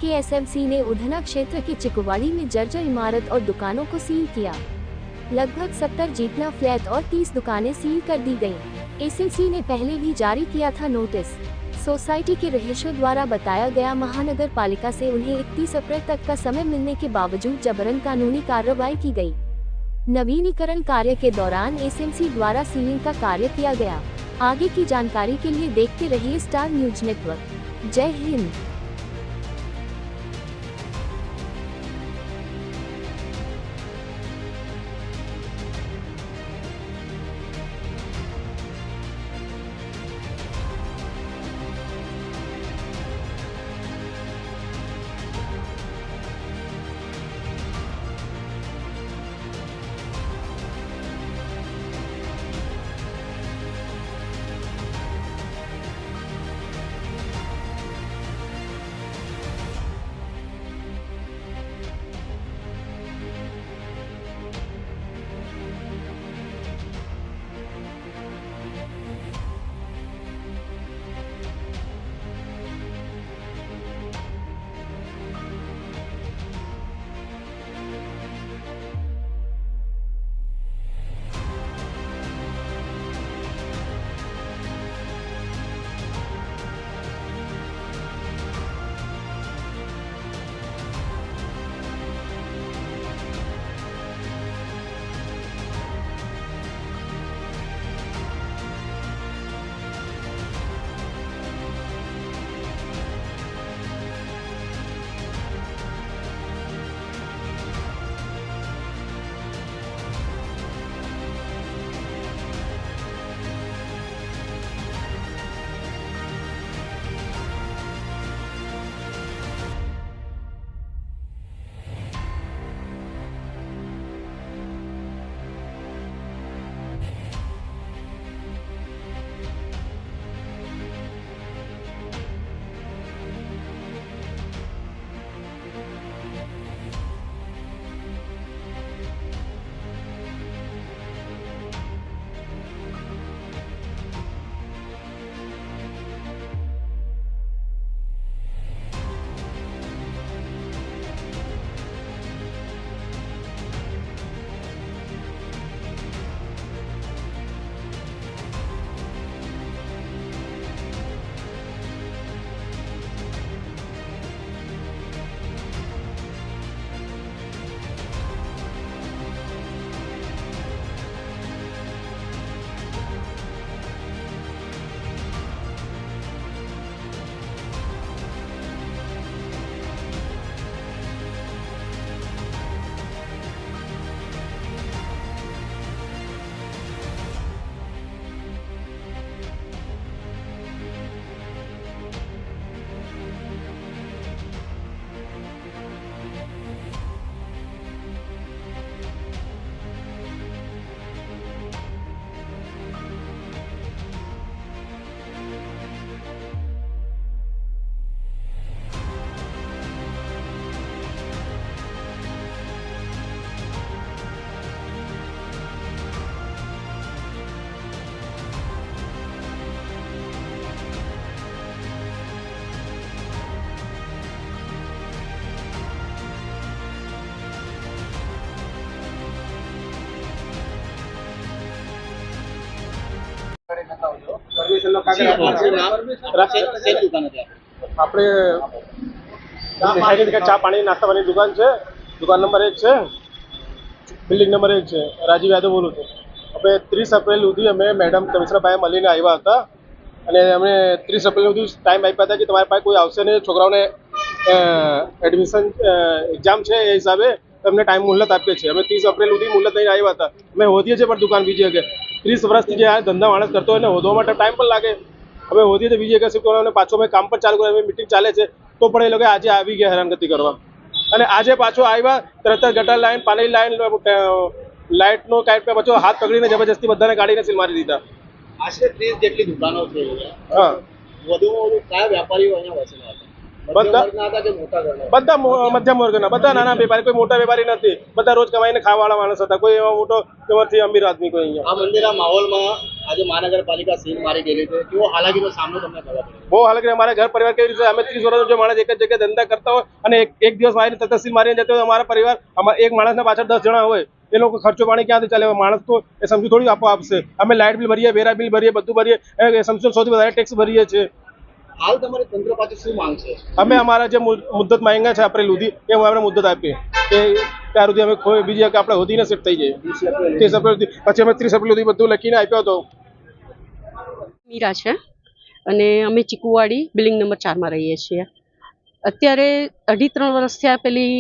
के एसएमसी ने उधना क्षेत्र के चिकुवाड़ी में जर्जर इमारत और दुकानों को सील किया। लगभग 70 जीतना फ्लैट और 30 दुकानें सील कर दी गईं। एसएमसी ने पहले भी जारी किया था नोटिस। सोसाइटी के रहिशों द्वारा बताया गया महानगर पालिका से उन्हें 31 अप्रैल तक का समय मिलने के बावजूद जबरन कानूनी कार्रवाई की गई। नवीनीकरण कार्य के दौरान एसएमसी द्वारा सीलिंग का कार्य किया गया। आगे की जानकारी के लिए देखते रहिए स्टार न्यूज नेटवर्क। जय हिंद। આપણે ચા પાણી નાસ્તા પાણી દુકાન છે, દુકાન નંબર 1 છે, બિલ્ડિંગ નંબર 1 છે. રાજીવ યાદવ બોલું છું. આપણે 30 એપ્રિલ સુધી અમે મેડમ કમિશનરભાઈ મળીને આવ્યા હતા અને અમે 30 એપ્રિલ સુધી ટાઈમ આપ્યા હતા કે તમારી પાસે કોઈ આવશે નહીં, છોકરાઓને એડમિશન એક્ઝામ છે એ હિસાબે તમને ટાઈમ મુહલત આપીએ છીએ. અમે 30 એપ્રિલ સુધી મુહલત લઈને આવ્યા હતા. અમે હોદીએ છીએ પણ દુકાન બીજી કે 30 વર્ષથી જે આ ધંધા માણસ કરતો હોય ને હોદવા માટે ટાઈમ પણ લાગે. અમે હોદીએ તો બીજી એક શિફ્ટ કરવાને પાછો અમે કામ પણ ચાલુ કર્યું, મિટિંગ ચાલે છે તો પણ એ લોકો આજે આવી ગયા હેરાનગતિ કરવા. અને આજે પાછો આવ્યા તરત જ ગટર લાઈન, પાણી લાઈન, લાઇટનો કાંઈ પે પાછો હાથ પકડીને જબરજસ્તી બધાને ગાડીને સીલ મારી દીધા. આશરે 30 જેટલી દુકાનો છે. હા, વધુમાં વધુ કયા વેપારીઓ અહીંયા વસેલા હતા? બધા મધ્યમ વર્ગના, બધા નાના વેપારી, કોઈ મોટા વેપારી નથી. બધા રોજ કમાઈને ખાવાવાળા માણસ હતા. કોઈ એવા મોટો અમીર આદમી કોઈ અહીંયા આ મંદિરના માહોલમાં આજે મહાનગરપાલિકા સીલ મારી ગયેલી છે, કેવો હાલાકીનો સામનો તમને કરવો પડે? બહુ હાલાકી અમારા ઘર પરિવાર કેવી રીતે અમે 30 વર્ષ જો માણસ એક જ જગ્યાએ ધંધા કરતા હોય અને એક દિવસ આવીને તહસીલ મારીને જતો હોય અમારા પરિવાર એક માણસના પાછળ 10 જણા હોય એ લોકો ખર્ચો પાણી ક્યાંથી ચાલે? માણસ તો એ સમજુ થોડી આપશે. અમે લાઇટ બિલ ભરીએ, વેરા બિલ ભરીએ, બધું ભરીએ, સમજો સૌથી વધારે ટેક્સ ભરીએ છીએ. હાલ તમારી તંત્ર પાસે શું માંગ છે? અમે અમારા જે મુદ્દત માંગ્યા છે એપ્રિલ સુધી એ અમે મુદ્દત આપીએ કે ત્યાર સુધી અમે બીજી કે આપણે હોદીને સેટ થઈ જઈએ 30 એપ્રિલ સુધી. પછી અમે 30 એપ્રિલ સુધી બધું લખીને આપ્યો હતો. મીરા છે અને અમે ચીકુવાડી બિલ્ડિંગ નંબર 4 માં રહીએ છીએ. અત્યારે 2.5-3 વર્ષ થયા પેલી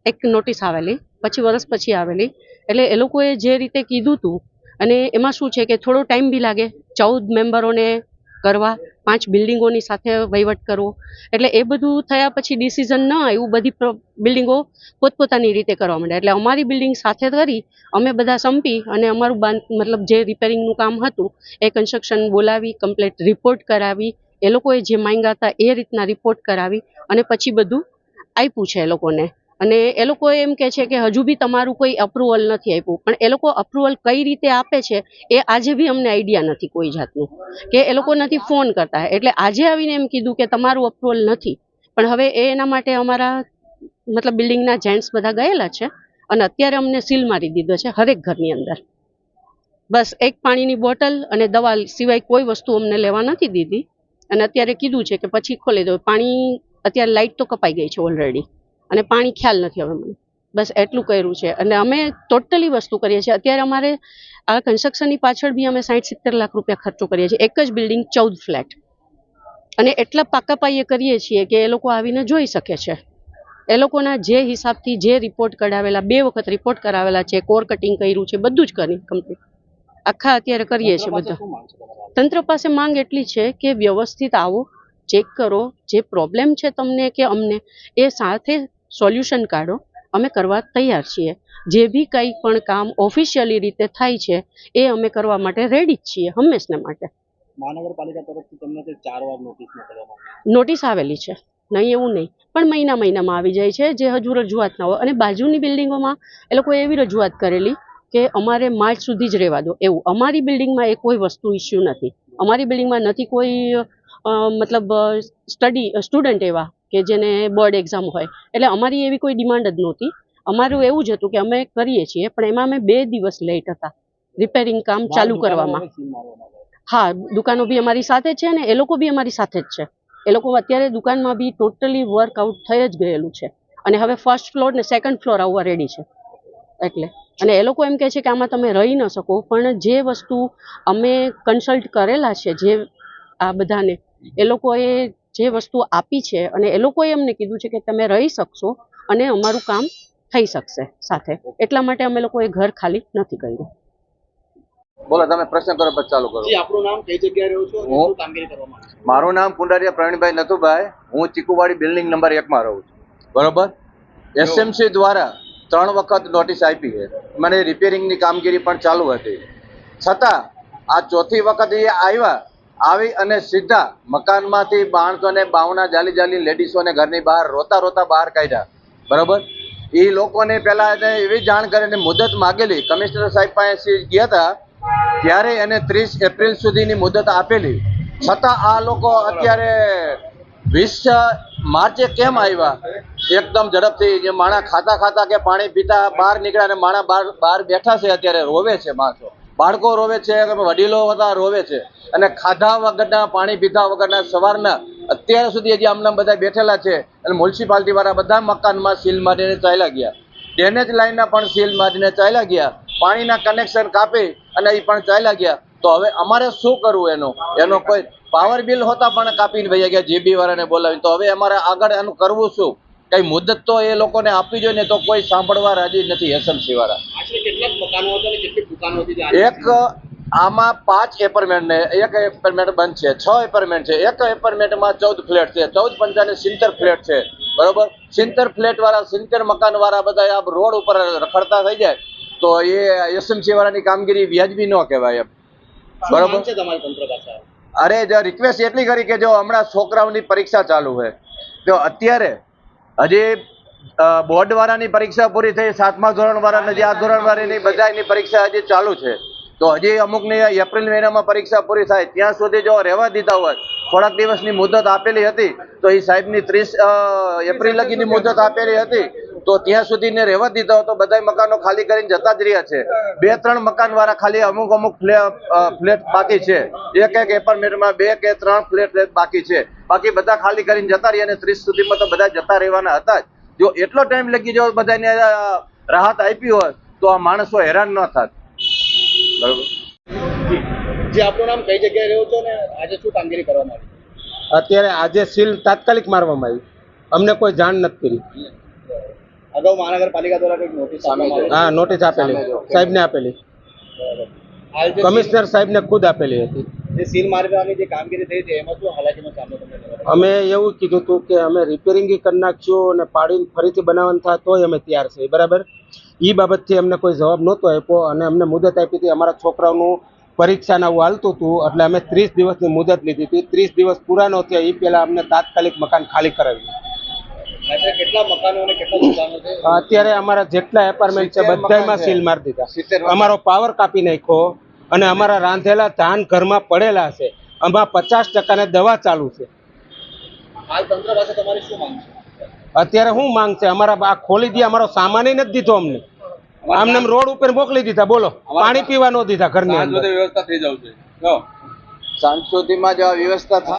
એક નોટિસ આવેલી, પછી વર્ષ પછી આવેલી. એટલે એ લોકોએ જે રીતે કીધું હતું અને એમાં શું છે કે થોડો ટાઈમ બી લાગે 14 મેમ્બરોને કરવા, 5 બિલ્ડિંગોની સાથે વહીવટ કરવો. એટલે એ બધું થયા પછી ડિસિઝન ન આવ્યું, બધી બિલ્ડિંગો પોતપોતાની રીતે કરવા માંડ્યા. એટલે અમારી બિલ્ડિંગ સાથે કરી અમે બધા સંપી અને અમારું મતલબ જે રિપેરિંગનું કામ હતું એ કન્સ્ટ્રક્શન બોલાવી, કમ્પ્લીટ રિપોર્ટ કરાવી, એ લોકોએ જે માંગ્યા હતા એ રીતના રિપોર્ટ કરાવી અને પછી બધું આપ્યું છે એ લોકોને. અને એ લોકો એમ કહે છે કે હજુ બી તમારું કોઈ અપ્રુવલ નથી આપ્યું, પણ એ લોકો અપ્રુવલ કઈ રીતે આપે છે એ આજે બી અમને આઈડિયા નથી કોઈ જાતનું, કે એ લોકો નથી ફોન કરતા. એટલે આજે આવીને એમ કીધું કે તમારું અપ્રુવલ નથી, પણ હવે એના માટે અમારા મતલબ બિલ્ડિંગના જેન્ટ્સ બધા ગયેલા છે અને અત્યારે અમને સીલ મારી દીધો છે હરેક ઘરની અંદર. બસ એક પાણીની બોટલ અને દવા સિવાય કોઈ વસ્તુ અમને લેવા નથી દીધી. અને અત્યારે કીધું છે કે પછી ખોલી દો પાણી. અત્યારે લાઇટ તો કપાઈ ગઈ છે ઓલરેડી અને પાણી ખ્યાલ નથી હવે મને. બસ એટલું કર્યું છે અને અમે ટોટલી વસ્તુ કરીએ છીએ. અત્યારે અમારે આ કન્સ્ટ્રક્શનની પાછળ બી અમે 60-70 લાખ રૂપિયા ખર્ચો કરીએ છીએ. એક જ બિલ્ડિંગ 14 ફ્લેટ અને એટલા પાકા પાઈએ કરીએ છીએ કે એ લોકો આવીને જોઈ શકે છે. એ લોકોના જે હિસાબથી જે રિપોર્ટ કઢાવેલા, 2 વખત રિપોર્ટ કરાવેલા છે, કોર કટિંગ કર્યું છે, બધું જ કરી કમ્પ્લીટ આખા અત્યારે કરીએ છીએ બધા. તંત્ર પાસે માંગ એટલી છે કે વ્યવસ્થિત આવો, ચેક કરો, જે પ્રોબ્લેમ છે તમને કે અમને એ સાથે સોલ્યુશન કાઢો. અમે કરવા તૈયાર છીએ. જે બી કંઈ પણ કામ ઓફિશિયલી રીતે થાય છે એ અમે કરવા માટે રેડી જ છીએ હંમેશના માટે. મહાનગરપાલિકા તરફથી તમને 4 વાર નોટિસ મોકલવામાં નોટિસ આવેલી છે, નહીં એવું નહીં, પણ મહિનામાં આવી જાય છે જે હજુ રજૂઆત ના હોય. અને બાજુની બિલ્ડિંગોમાં એ લોકોએ એવી રજૂઆત કરેલી કે અમારે માર્ચ સુધી જ રહેવા દો એવું. અમારી બિલ્ડિંગમાં એ કોઈ વસ્તુ ઇસ્યુ નથી. અમારી બિલ્ડિંગમાં નથી કોઈ મતલબ સ્ટુડન્ટ એવા કે જેને બોર્ડ એક્ઝામ હોય, એટલે અમારી એવી કોઈ ડિમાન્ડ જ નહોતી. અમારું એવું જ હતું કે અમે કરીએ છીએ, પણ એમાં અમે 2 દિવસ લેટ હતા રિપેરિંગ કામ ચાલુ કરવામાં. હા, દુકાનો બી અમારી સાથે છે ને એ લોકો બી અમારી સાથે જ છે. એ લોકો અત્યારે દુકાનમાં બી ટોટલી વર્કઆઉટ થઈ જ ગયેલું છે અને હવે ફર્સ્ટ ફ્લોર ને સેકન્ડ ફ્લોર આવવા રેડી છે. એટલે અને એ લોકો એમ કહે છે કે આમાં તમે રહી ન શકો, પણ જે વસ્તુ અમે કન્સલ્ટ કરેલા છે જે આ બધાને, એ લોકોએ જે વસ્તુ આપી છે અને એ લોકોએ અમને કીધું છે કે તમે રહી શકશો અને અમારું કામ થઈ શકશે સાથે. એટલા માટે અમે લોકોએ ઘર ખાલી નથી કર્યું. બોલો, તમે પ્રશ્ન કરો પછી ચાલુ કરો. જી, આપણું નામ, કઈ જગ્યાએ રહો છો અને શું કામગીરી કરવામાં આવે છે? મારું નામ કુંડારિયા પ્રવીણભાઈ નથુભાઈ. હું ચીકુવાડી બિલ્ડિંગ નંબર 1 માં રહું છું. બરોબર. એસએમસી દ્વારા 3 વખત નોટિસ આપી છે. મને રિપેરિંગની કામગીરી પણ ચાલુ હતી, છતાં આ 4થી વખત એ આવી અને સીધા મકાનમાંથી માણસોને બાવના જાલી લેડીસોને ઘરની બહાર રોતા બહાર કાઢ્યા. બરોબર. એ લોકોને પહેલા એવી જાણ કરીને મુદત માગેલી, કમિશનર સાહેબ પાસે ગયા હતા ત્યારે એને 30 એપ્રિલ સુધીની મુદત આપેલી, છતાં આ લોકો અત્યારે 20 માર્ચે કેમ આવ્યા? એકદમ ઝડપથી જે માણા ખાતા કે પાણી પીતા બહાર નીકળ્યા અને માણા બહાર બેઠા છે. અત્યારે રોવે છે માણસો, બાળકો રોવે છે, વડીલો બધા રોવે છે અને ખાધા વગરના, પાણી પીધા વગરના સવારના અત્યાર સુધી હજી આમના બધા બેઠેલા છે. અને મ્યુનિસિપાલિટી વાળા બધા મકાનમાં સીલ મારીને ચાલ્યા ગયા, ડ્રેનેજ લાઈનના પણ સીલ મારીને ચાલ્યા ગયા, પાણીના કનેક્શન કાપી અને એ પણ ચાલ્યા ગયા. તો હવે અમારે શું કરવું? એનો કોઈ પાવર બિલ હોતા પણ કાપીને વહી ગયા જીબી વાળાને બોલાવીને. તો હવે અમારે આગળ એનું કરવું શું? કઈ મુદત તો એ લોકોને આપવી જોઈએ ને, તો કોઈ સાંભળવા રાજી નથી એસએમસી વાળા. આશરે કેટલાક મકાનો હતા અને કેટલી દુકાનો હતી? એક આમાં 5 એપાર્ટમેન્ટ ને એક એપાર્ટમેન્ટ બંધ છે, 6 એપાર્ટમેન્ટ છે. એક એપાર્ટમેન્ટમાં 14 ફ્લેટ છે, 14 પંચાને 70 ફ્લેટ છે. બરોબર. 70 ફ્લેટ વાળા, 70 મકાન વાળા બધા આ રોડ ઉપર રખડતા થઈ જાય તો એ એસએમસી વાળાની કામગીરી વ્યાજબી ન કહેવાય એમ. બરોબર છે તમારી તંત્ર પાસે? અરે રિક્વેસ્ટ એટલી કરી કે જો હમણાં છોકરાઓની પરીક્ષા ચાલુ છે, તો અત્યારે હજી બોર્ડ વાળાની પરીક્ષા પૂરી થઈ, 7મા ધોરણ વાળાની, આ ધોરણ વાળાની બધાની પરીક્ષા હજી ચાલુ છે. તો હજી અમુકની એપ્રિલ મહિનામાં પરીક્ષા પૂરી થાય ત્યાં સુધી જો રહેવા દીધા હોય, થોડાક દિવસની મુદત આપેલી હતી તો એ સાહેબની 30 એપ્રિલ લગીની મુદત આપેલી હતી તો ત્યાં સુધીને રહેવા દીધા હોય તો બધા મકાનો ખાલી કરીને જતા જ રહ્યા છે. 2-3 મકાન વાળા ખાલી અમુક ફ્લેટ બાકી છે, એક એપાર્ટમેન્ટમાં 2 કે 3 ફ્લેટ બાકી છે, બાકી બધા ખાલી કરીને જતા રહ્યા અને 30 સુધીમાં તો બધા જતા રહેવાના હતા જ. જો એટલો ટાઈમ લગી જો બધાને રાહત આપી હોય તો આ માણસો હેરાન ન થાત. બરોબર. જે આપનું નામ કઈ જગ્યાએ રહ્યો છો ને આજે શું કામગીરી કરવામાં આવી? અત્યારે આજે સીલ તાત્કાલિક મારવામાં આવી, અમને કોઈ જાણ નથી કરી. અગાઉ મહાનગરપાલિકા દ્વારા કોઈ નોટિસ આપવામાં આવી? હા, નોટિસ આપેલી, સાહેબને આપેલી, હાલ જે કમિશનર સાહેબને ખુદ આપેલી હતી. જે સીલ મારવાની જે કામગીરી થઈ છે એમાં શું હાલાકીનો સામનો તમને કરવાનો? અમે એવું કીધું હતું કે અમે રિપેરિંગ કરી નાખ્યું અને પાડીને ફરીથી બનાવવાનું થાય તોય અમે તૈયાર છીએ, બરાબર. એ બાબતથી અમને કોઈ જવાબ નહોતો આપ્યો અને અમને મુદત આપી હતી. અમારા છોકરાઓનું પરીક્ષાના આવું હાલતું હતું એટલે અમે 30 દિવસની મુદત લીધી હતી. 30 દિવસ પૂરા ન થયા એ પહેલા અમને તાત્કાલિક મકાન ખાલી કરાવ્યું. કેટલા મકાનો અને કેટલા દુકાનો છે? અત્યારે અમારા જેટલા એપાર્ટમેન્ટ છે બધામાં સીલ મારી દીધા, અમારો પાવર કાપી નાખ્યો અને અમારા રાંધેલા ધાન ઘરમાં પડેલા છે. આમાં 50% ને દવા ચાલુ છે. હાલ તંત્ર પાસે તમારી શું માંગ છે? અત્યારે શું માંગ છે? અમારા આ ખોલી દે, અમારો સામાન નથી દીધો અમને, આમને રોડ ઉપર મોકલી દીધા. બોલો, પાણી પીવા ન દીધા ઘરની અંદર. સાંજ સુધીમાં જો આ વ્યવસ્થા થાય